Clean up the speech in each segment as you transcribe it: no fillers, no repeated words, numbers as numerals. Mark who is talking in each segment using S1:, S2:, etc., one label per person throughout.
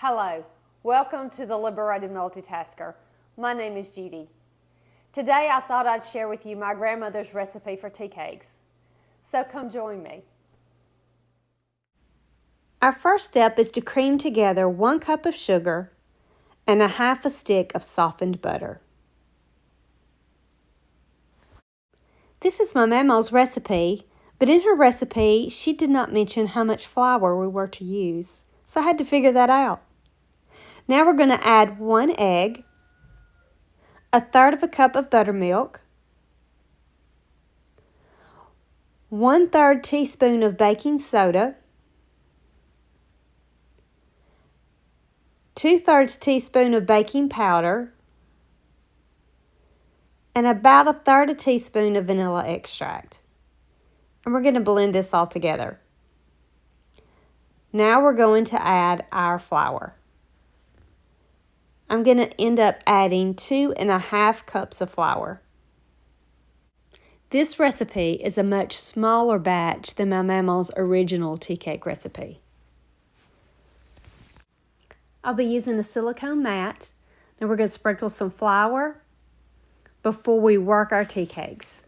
S1: Hello, welcome to the Liberated Multitasker. My name is Judy. Today I thought I'd share with you my grandmother's recipe for tea cakes. So come join me.
S2: Our first step is to cream together 1 cup of sugar and 1/2 stick of softened butter. This is my Mamo's recipe, but in her recipe she did not mention how much flour we were to use, so I had to figure that out. Now we're going to add 1 egg, 1/3 cup of buttermilk, 1/3 teaspoon of baking soda, 2/3 teaspoon of baking powder, and about 1/3 teaspoon of vanilla extract. And we're going to blend this all together. Now we're going to add our flour. I'm going to end up adding 2½ cups of flour. This recipe is a much smaller batch than my Mamo's original tea cake recipe. I'll be using a silicone mat. Now we're going to sprinkle some flour before we work our tea cakes.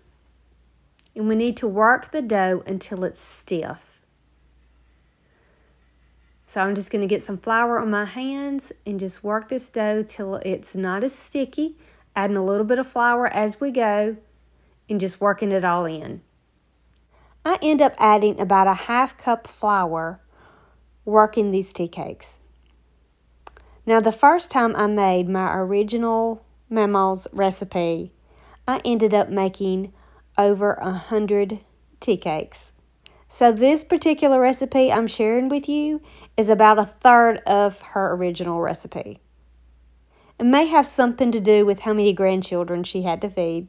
S2: And we need to work the dough until it's stiff. So I'm just going to get some flour on my hands and just work this dough till it's not as sticky, adding a little bit of flour as we go and just working it all in. I end up adding about 1/2 cup flour working these tea cakes. Now the first time I made my original Mamo's recipe, I ended up making over 100 tea cakes. So this particular recipe I'm sharing with you is about 1/3 of her original recipe. It may have something to do with how many grandchildren she had to feed.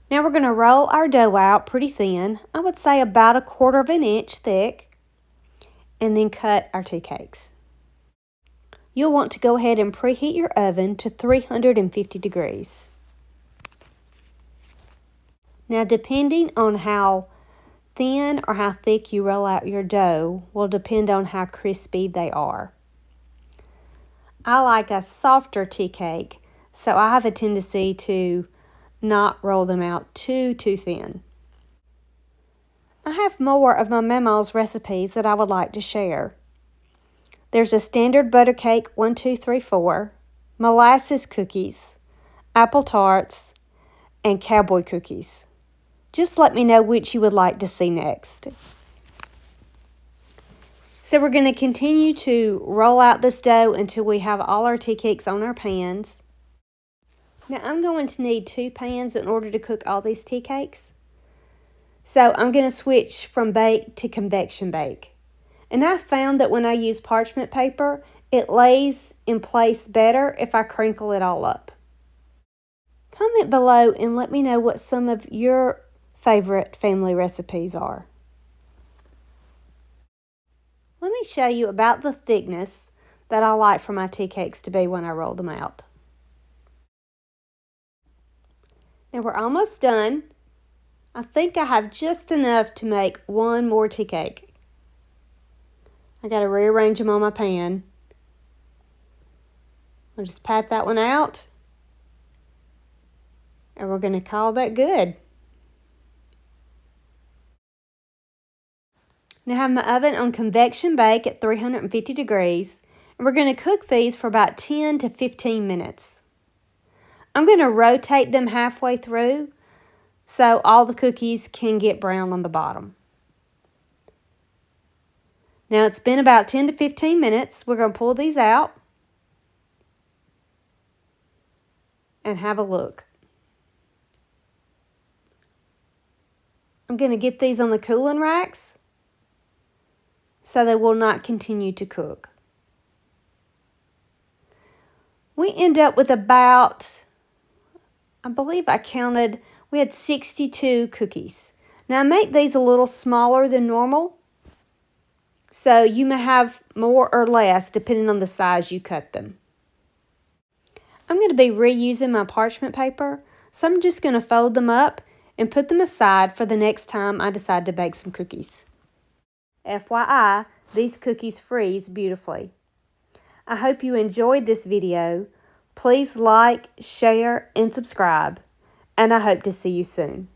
S2: Now we're going to roll our dough out pretty thin, I would say about 1/4 inch thick, and then cut our tea cakes. You'll want to go ahead and preheat your oven to 350 degrees. Now depending on how thin or how thick you roll out your dough will depend on how crispy they are. I like a softer tea cake, so I have a tendency to not roll them out too thin. I have more of my Mamo's recipes that I would like to share. There's a standard butter cake 1, 2, 3, 4, molasses cookies, apple tarts, and cowboy cookies. Just let me know which you would like to see next. So we're going to continue to roll out this dough until we have all our tea cakes on our pans. Now I'm going to need 2 pans in order to cook all these tea cakes. So I'm going to switch from bake to convection bake. And I found that when I use parchment paper, it lays in place better if I crinkle it all up. Comment below and let me know what some of your favorite family recipes are. Let me show you about the thickness that I like for my tea cakes to be when I roll them out. Now we're almost done. I think I have just enough to make 1 more tea cake. I got to rearrange them on my pan. I'll just pat that one out. And we're going to call that good. Now I have my oven on convection bake at 350 degrees, and we're going to cook these for about 10 to 15 minutes. I'm going to rotate them halfway through so all the cookies can get brown on the bottom. Now it's been about 10 to 15 minutes. We're going to pull these out and have a look. I'm going to get these on the cooling racks so they will not continue to cook. We end up with about, I believe I counted, we had 62 cookies. Now I make these a little smaller than normal, so you may have more or less depending on the size you cut them. I'm going to be reusing my parchment paper, so I'm just going to fold them up and put them aside for the next time I decide to bake some cookies. FYI, these cookies freeze beautifully. I hope you enjoyed this video. Please like, share, and subscribe. And I hope to see you soon.